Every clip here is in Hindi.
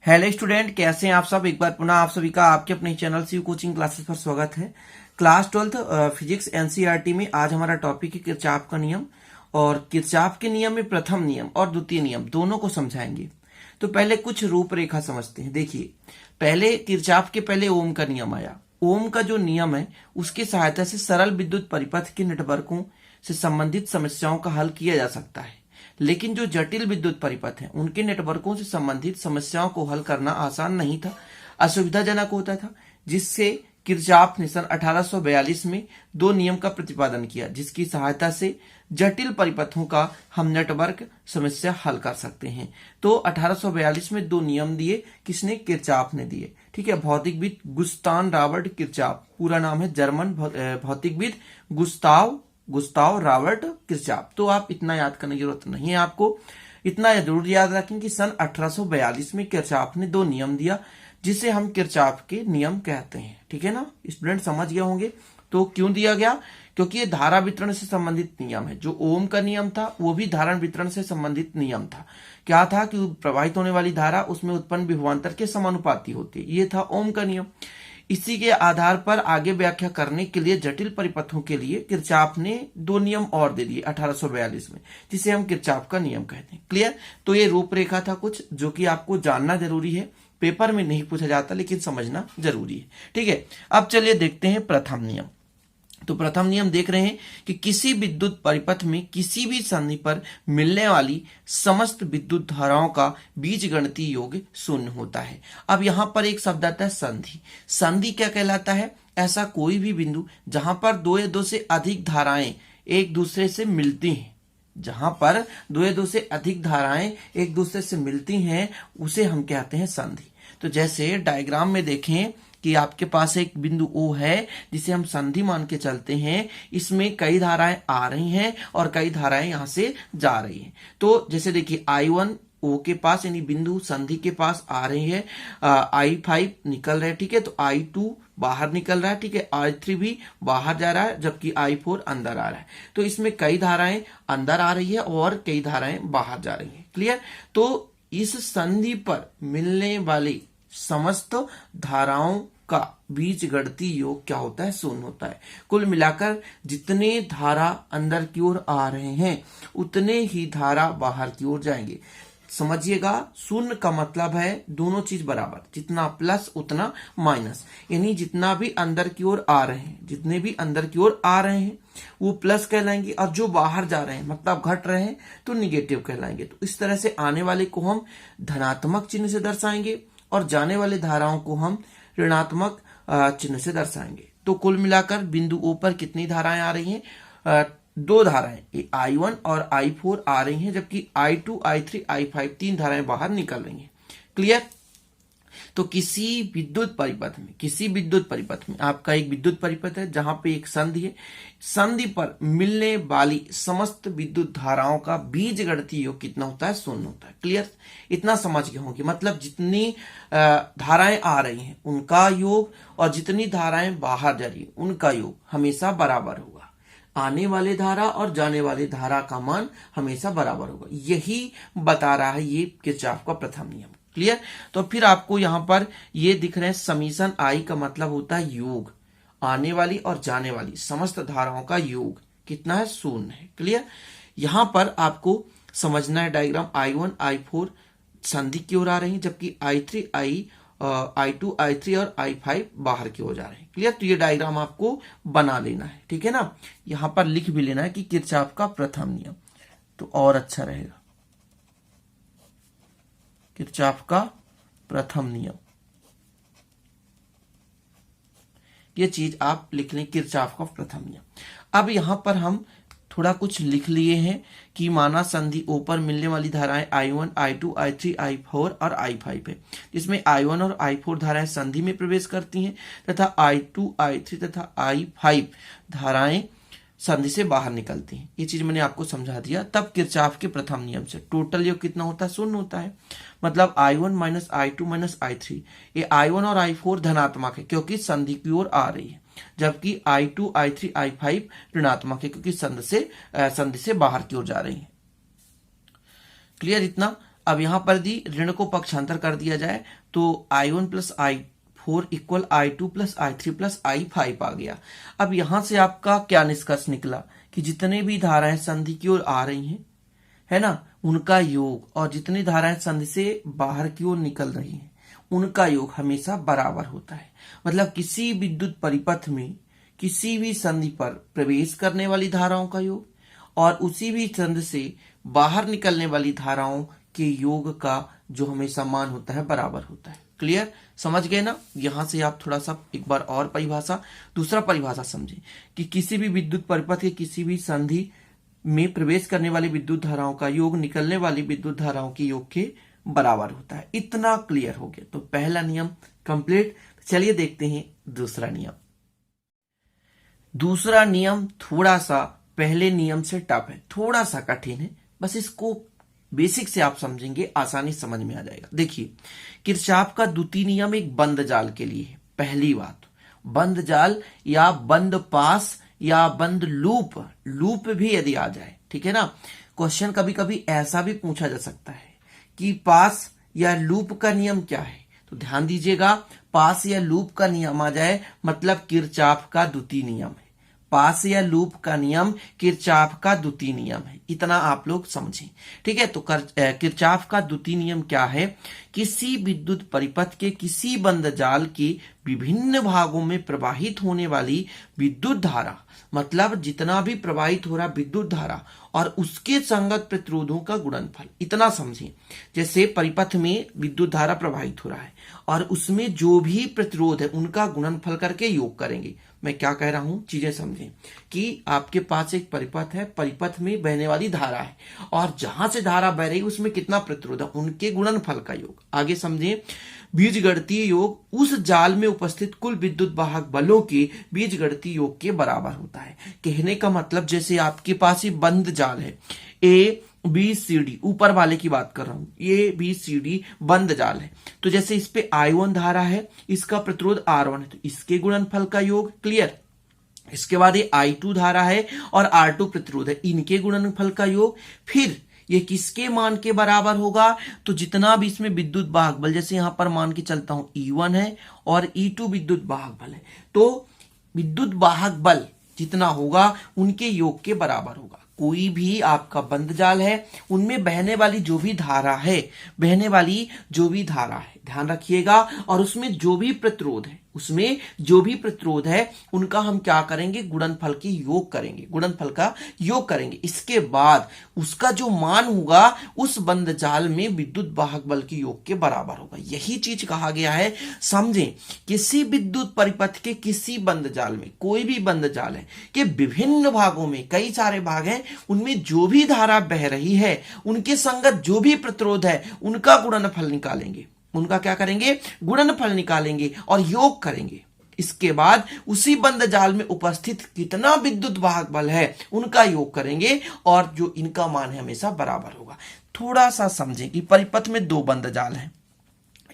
हेलो स्टूडेंट, कैसे हैं आप सब। एक बार पुनः आप सभी का आपके अपने चैनल शिव कोचिंग क्लासेस पर स्वागत है। क्लास 12 फिजिक्स एनसीईआरटी में आज हमारा टॉपिक है किरचॉफ का नियम। और किरचॉफ के नियम में प्रथम नियम और द्वितीय नियम दोनों को समझाएंगे। तो पहले कुछ रूपरेखा समझते हैं। देखिए, पहले किरचॉफ के पहले ओम का नियम आया। ओम का जो नियम है उसकी सहायता से सरल विद्युत परिपथ के नेटवर्कों से संबंधित समस्याओं का हल किया जा सकता है। लेकिन जो जटिल विद्युत परिपथ हैं उनके नेटवर्कों से संबंधित समस्याओं को हल करना आसान नहीं था, असुविधाजनक होता था। जिससे किरचॉफ ने सन 1842 में दो नियम का प्रतिपादन किया, जिसकी सहायता से जटिल परिपथों का हम नेटवर्क समस्या हल कर सकते हैं। तो 1842 में दो नियम दिए, किसने? किरचॉफ ने दिए। ठीक है, भौतिकविद गुस्ताव रॉबर्ट किरचॉफ, पूरा नाम है जर्मन भौतिकविद गुस्ताव रॉबर्ट किरचॉफ। तो आप इतना याद करने की जरूरत नहीं है, आपको इतना जरूर याद रखें कि सन 1842 में किरचॉफ ने दो नियम दिया, जिसे हम किरचॉफ के नियम कहते हैं। ठीक है ना, स्टूडेंट समझ गए होंगे। तो क्यों दिया गया? क्योंकि ये धारा वितरण से संबंधित नियम है। जो ओम का नियम था वो भी धारा वितरण से संबंधित नियम था। क्या था कि प्रवाहित होने वाली धारा उसमें उत्पन्न विभवांतर के समानुपाती होती है। ये था ओम का नियम। इसी के आधार पर आगे व्याख्या करने के लिए जटिल परिपथों के लिए किरचॉफ ने दो नियम और दे दिए 1842 में, जिसे हम किरचॉफ का नियम कहते हैं। क्लियर? तो ये रूपरेखा था कुछ जो कि आपको जानना जरूरी है। पेपर में नहीं पूछा जाता लेकिन समझना जरूरी है। ठीक है, अब चलिए देखते हैं प्रथम नियम। तो प्रथम नियम देख रहे हैं कि किसी विद्युत परिपथ में किसी भी संधि पर मिलने वाली समस्त विद्युत धाराओं का बीजगणितीय योग शून्य होता है। अब यहां पर एक शब्द आता है संधि। संधि क्या कहलाता है? ऐसा कोई भी बिंदु जहां पर दो या दो से अधिक धाराएं एक दूसरे से मिलती हैं, जहां पर दो या दो से अधिक धाराएं एक दूसरे से मिलती हैं, उसे हम कहते हैं संधि। तो जैसे डायग्राम में देखें कि आपके पास एक बिंदु O है जिसे हम संधि मान के चलते हैं। इसमें कई धाराएं आ रही हैं और कई धाराएं यहां से जा रही हैं। तो जैसे देखिए I1 O के पास यानी बिंदु संधि के पास आ रही है, I5 निकल रहा है। ठीक है, तो I2 बाहर निकल रहा है। ठीक है, I3 भी बाहर जा रहा है, जबकि I4 अंदर आ रहा है। तो इसमें कई धाराएं अंदर आ रही है और कई धाराएं बाहर जा रही है। क्लियर? तो इस संधि पर मिलने वाली समस्त धाराओं का बीजगणितीय योग क्या होता है? शून्य होता है। कुल मिलाकर जितने धारा अंदर की ओर आ रहे हैं उतने ही धारा बाहर की ओर जाएंगे। समझिएगा, शून्य का मतलब है दोनों चीज बराबर, जितना प्लस उतना माइनस। यानी जितना भी अंदर की ओर आ रहे हैं, जितने भी अंदर की ओर आ रहे हैं वो प्लस कहलाएंगे, और जो बाहर जा रहे हैं मतलब घट रहे हैं तो निगेटिव कहलाएंगे। तो इस तरह से आने वाले को हम धनात्मक चिन्ह से दर्शाएंगे और जाने वाले धाराओं को हम ऋणात्मक चिन्ह से दर्शाएंगे। तो कुल मिलाकर बिंदु O पर कितनी धाराएं आ रही हैं? दो धाराएं I1 और I4 आ रही हैं, जबकि I2, I3, I5 तीन धाराएं बाहर निकल रही हैं। क्लियर? तो किसी विद्युत परिपथ में आपका एक विद्युत परिपथ है जहां पे एक संधि है। संधि पर मिलने वाली समस्त विद्युत धाराओं का बीजगणितीय योग कितना होता है? शून्य होता है। क्लियर? इतना समझ गए होंगे। मतलब जितनी धाराएं आ रही हैं उनका योग और जितनी धाराएं बाहर जा रही हैं उनका योग हमेशा बराबर होगा। आने वाले धारा और जाने वाले धारा का मान हमेशा बराबर होगा। यही बता रहा है ये किरचॉफ का प्रथम नियम। क्लियर? तो फिर आपको यहां पर ये दिख रहे हैं समीशन I का मतलब होता है योग। आने वाली और जाने वाली समस्त धाराओं का योग कितना है? शून्य है। क्लियर? यहां पर आपको समझना है डायग्राम I1, I4 संधि की ओर आ रही है, जबकि I3, I2, I3 और I5 बाहर की ओर जा रहे हैं। क्लियर? तो ये डायग्राम आपको बना लेना है। ठीक है ना, यहां पर लिख भी लेना है कि किरचॉफ का प्रथम नियम, तो और अच्छा रहेगा। किरचॉफ का प्रथम नियम, ये चीज आप लिख लें, किरचॉफ का प्रथम नियम। अब यहां पर हम थोड़ा कुछ लिख लिए हैं कि माना संधि O पर मिलने वाली धाराएं I1, I2, I3, I4 और I5 है, जिसमें I1 और I4 धाराएं संधि में प्रवेश करती हैं तथा I2, I3 तथा I5 धाराएं संधि से बाहर निकलती हैं। ये चीज मैंने आपको समझा दिया। तब किरचॉफ के प्रथम नियम से टोटल योग कितना होता है? शून्य होता है। मतलब I1 minus I2 minus I3, ये I1 और I4 धनात्मक है क्योंकि संधि की ओर आ रही है, जबकि I2, I3, I5 ऋणात्मक है क्योंकि संधि से बाहर की ओर जा रही है। क्लियर? इतना अब यहां पर दी ऋण को पक्षांतर कर दिया जाए तो I1 plus I4 equal I2 plus I3 plus I5 आ गया। अब यहां से आपका क्या निष्कर्ष निकला कि जितने भी धाराएं संधि की ओर आ रही हैं, है ना, उनका योग, और जितनी धाराएं संधि से बाहर की ओर निकल रही हैं उनका योग हमेशा बराबर होता है। मतलब किसी विद्युत परिपथ में किसी भी संधि पर प्रवेश करने वाली धाराओं का योग और उसी भी संधि से बाहर निकलने वाली धाराओं के योग का जो हमेशा मान होता है बराबर होता है। क्लियर, समझ गए ना। यहां से आप थोड़ा सा एक बार और दूसरा परिभाषा समझें कि किसी भी विद्युत परिपथ के किसी भी संधि में प्रवेश करने वाली विद्युत धाराओं का योग निकलने वाली विद्युत धाराओं के योग के बराबर होता है। इतना क्लियर हो गया। तो पहला नियम कंप्लीट। चलिए देखते हैं दूसरा नियम। दूसरा नियम थोड़ा सा पहले नियम से टफ है, थोड़ा सा कठिन है, बस इसको बेसिक से आप समझेंगे आसानी समझ में आ जाएगा। देखिए, किरचॉफ का द्वितीय नियम एक बंद जाल के लिए है। पहली बात, बंद जाल या बंद पास या बंद लूप भी यदि आ जाए, ठीक है ना। क्वेश्चन कभी कभी ऐसा भी पूछा जा सकता है कि पास या लूप का नियम क्या है, तो ध्यान दीजिएगा, पास या लूप का नियम आ जाए मतलब किरचॉफ का द्वितीय नियम है। पास या लूप का नियम किरचॉफ का द्वितीय नियम है, इतना आप लोग समझें, ठीक है। तो किरचॉफ का द्वितीय नियम क्या है? किसी विद्युत परिपथ के किसी बंद जाल के विभिन्न भागों में प्रवाहित होने वाली विद्युत धारा, मतलब जितना भी प्रवाहित हो रहा विद्युत धारा और उसके संगत प्रतिरोधों का गुणनफल, इतना समझें। जैसे परिपथ में विद्युत धारा प्रवाहित हो रहा है और उसमें जो भी प्रतिरोध है उनका गुणनफल करके योग करेंगे। मैं क्या कह रहा हूं, चीजें समझें कि आपके पास एक परिपथ है, परिपथ में बहने वाली धारा है और जहां से धारा बह रही है उसमें कितना प्रतिरोध है, उनके गुणनफल का योग। आगे समझें, बीजगणितीय योग उस जाल में उपस्थित कुल विद्युत वाहक बलों के बीजगणितीय योग के बराबर होता है। कहने का मतलब जैसे आपके पास ही बंद जाल है, ABCD, ऊपर वाले की बात कर रहा हूं, ABCD बंद जाल है, तो जैसे इस पे I1 धारा है, इसका प्रतिरोध R1 है, तो इसके गुणनफल का योग। क्लियर। इसके बाद ये I2 धारा है और R2 प्रतिरोध है, इनके गुणनफल का योग। फिर ये किसके मान के बराबर होगा? तो जितना भी इसमें विद्युत वाहक बल, जैसे यहां पर मान के चलता हूं E1 है और E2 विद्युत वाहक बल है, तो विद्युत वाहक बल जितना होगा उनके योग के बराबर होगा। कोई भी आपका बंद जाल है, उनमें बहने वाली जो भी धारा है, ध्यान रखिएगा, और उसमें जो भी प्रतिरोध है, उनका हम क्या करेंगे? गुणनफल की योग करेंगे, गुणनफल का योग करेंगे। इसके बाद उसका जो मान होगा उस बंद जाल में विद्युत वाहक बल के योग के बराबर होगा। यही चीज कहा गया है। समझें, किसी विद्युत परिपथ के किसी बंद जाल में, कोई भी बंद जाल है कि विभिन्न भागों में, कई सारे भाग हैं, उनमें जो भी धारा बह रही है उनके संगत जो भी प्रतिरोध है उनका गुणनफल निकालेंगे। उनका क्या करेंगे? गुणनफल निकालेंगे और योग करेंगे। इसके बाद उसी बंद जाल में उपस्थित कितना विद्युत वाहक बल है उनका योग करेंगे और जो इनका मान है हमेशा बराबर होगा। थोड़ा सा समझें कि परिपथ में दो बंद जाल हैं,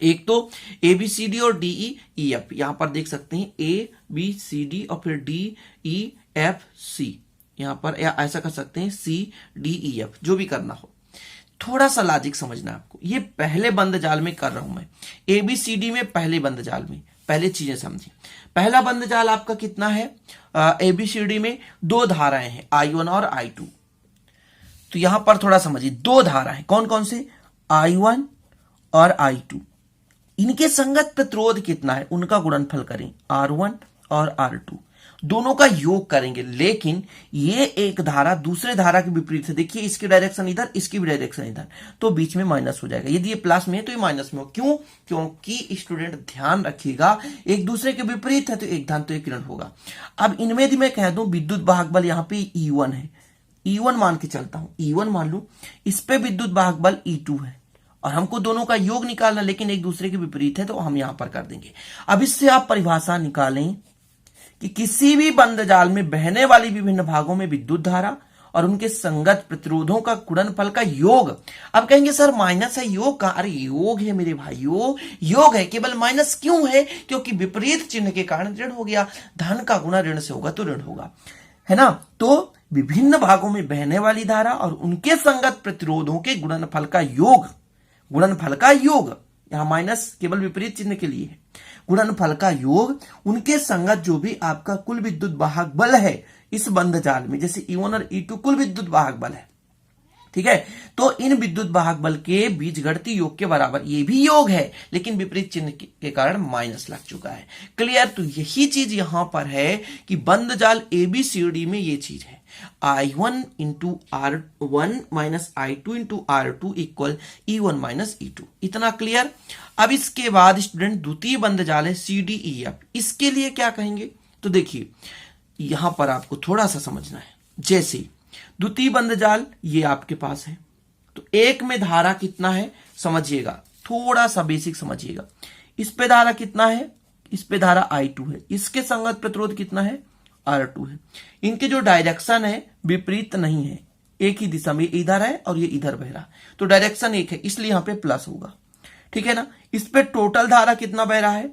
एक तो ABCD और DEF, यहां पर देख सकते हैं ABCD और फिर DEFC, यहां पर या ऐसा कर सकते हैं CDEF, जो भी करना हो। थोड़ा सा लॉजिक समझना है आपको। ये पहले बंद जाल में कर रहा हूं मैं, ABCD में पहले बंद जाल में, पहले चीजें समझिए। पहला बंद जाल आपका कितना है? ABCD में दो धाराएं हैं, I1 और I2। तो यहां पर थोड़ा समझिए, दो धाराएं कौन कौन से? I1 और I2। इनके संगत प्रतिरोध कितना है उनका गुणनफल करें, R1 और R2, दोनों का योग करेंगे। लेकिन ये एक धारा दूसरे धारा के विपरीत है। देखिए, इसकी डायरेक्शन इधर, इसकी भी डायरेक्शन इधर, तो बीच में माइनस हो जाएगा। यदि ये प्लस में है तो ये माइनस में हो। क्यों? क्योंकि स्टूडेंट ध्यान रखिएगा, एक दूसरे के विपरीत है तो एक धन तो एक ऋण होगा। अब इनमें यदि मैं कह दूं विद्युत वाहक बल यहाँ पे E1 है, E1 मान के चलता हूं, E1 मान लू, इस पे विद्युत वाहक बल E2 है और हमको दोनों का योग निकालना, लेकिन एक दूसरे के विपरीत है तो हम यहां पर कर देंगे। अब इससे आप परिभाषा निकालें कि किसी भी बंद जाल में बहने वाली विभिन्न भागों में विद्युत धारा और उनके संगत प्रतिरोधों का गुणनफल का योग। अब कहेंगे सर माइनस है, योग का? अरे योग है मेरे भाइयों, योग है। केवल माइनस क्यों है? क्योंकि विपरीत चिन्ह के कारण ऋण हो गया। धन का गुणा ऋण से होगा तो ऋण होगा, है ना। तो विभिन्न भागों में बहने वाली धारा और उनके संगत प्रतिरोधों के गुणनफल का योग गुणनफल का योग, यहां माइनस केवल विपरीत चिन्ह के लिए है, गुणनफल का योग उनके संगत जो भी आपका कुल विद्युत वाहक बल है इस बंध जाल में, जैसे E1 और E2 कुल विद्युत वाहक बल है, ठीक है। तो इन विद्युत वाहक बल के बीजगणितीय योग के बराबर, ये भी योग है लेकिन विपरीत चिन्ह के कारण माइनस लग चुका है। क्लियर? तो यही चीज यहां पर है कि बंध जाल ABCD में ये चीज है, I1 into R1 minus I2 into R2 equal E1 minus E2। इतना क्लियर? अब इसके बाद स्टूडेंट द्वितीय बंध जाल है CDEF, इसके लिए क्या कहेंगे? तो देखिए यहां पर आपको थोड़ा सा समझना है। जैसे द्वितीय बंध जाल ये आपके पास है, तो एक में धारा कितना है समझिएगा, थोड़ा सा बेसिक समझिएगा। इस पे धारा कितना है? इस पे धारा I2 है, इसके संगत प्रतिरोध कितना है? R2 है। इनके जो डायरेक्शन है विपरीत नहीं है, एक ही दिशा में, इधर है और ये इधर बह रहा, तो डायरेक्शन एक है, इसलिए यहां पे प्लस होगा, ठीक है ना। इस पे टोटल धारा कितना बह रहा है?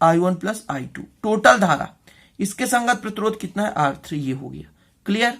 I1 प्लस I2 टोटल धारा, इसके संगत प्रतिरोध कितना है? R3, ये हो गया। क्लियर?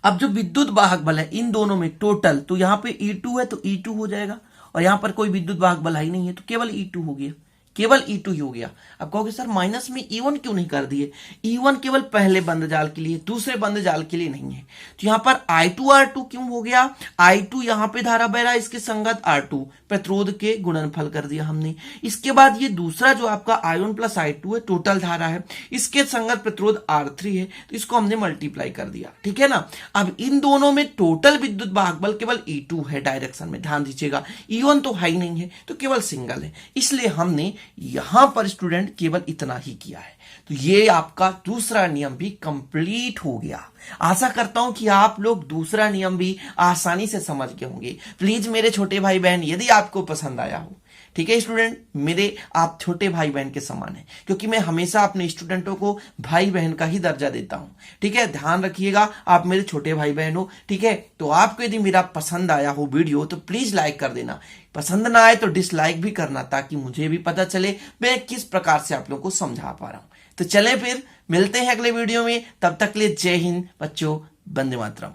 अब जो विद्युत वाहक बल है इन दोनों में टोटल, तो यहां पे E2 है तो E2 हो जाएगा, और यहां पर कोई विद्युत वाहक बल ही नहीं है तो केवल E2 हो गया, केवल E2 ही हो गया। अब कहोगे सर माइनस में E1 क्यों नहीं कर दिए? E1 केवल पहले बंध जाल के लिए, दूसरे बंध जाल के लिए नहीं है। तो यहां पर I2 R2 क्यों हो गया? I2 यहां पे धारा बह रहा है, इसके संगत R2 प्रतिरोध के गुणनफल कर दिया हमने। इसके बाद ये दूसरा जो आपका I1 प्लस I2 है टोटल धारा है, इसके संगत प्रतिरोध R3 है, तो इसको हमने मल्टीप्लाई कर दिया, ठीक है ना। अब इन दोनों में टोटल विद्युत वाहक बल केवल E2 है डायरेक्शन में, ध्यान दीजिएगा। E1 तो है ही नहीं है, तो केवल सिंगल है, इसलिए हमने यहां पर स्टूडेंट केवल इतना ही किया है। तो ये आपका दूसरा नियम भी कंप्लीट हो गया। आशा करता हूं कि आप लोग दूसरा नियम भी आसानी से समझ गए होंगे। प्लीज मेरे छोटे भाई बहन, यदि आपको पसंद आया हो, ठीक है स्टूडेंट, मेरे आप छोटे भाई बहन के समान है, क्योंकि मैं हमेशा अपने स्टूडेंटों को भाई बहन का ही दर्जा देता हूं, ठीक है। ध्यान रखिएगा, आप मेरे छोटे भाई बहन हो, ठीक है। तो आपको यदि मेरा पसंद आया हो वीडियो तो प्लीज लाइक कर देना, पसंद ना आए तो डिसलाइक भी करना, ताकि मुझे भी पता चले मैं किस प्रकार से आप लोगों को समझा पा रहा हूं। तो चलें फिर मिलते हैं अगले वीडियो में, तब तक के लिए जय हिंद बच्चों, वंदे मातरम।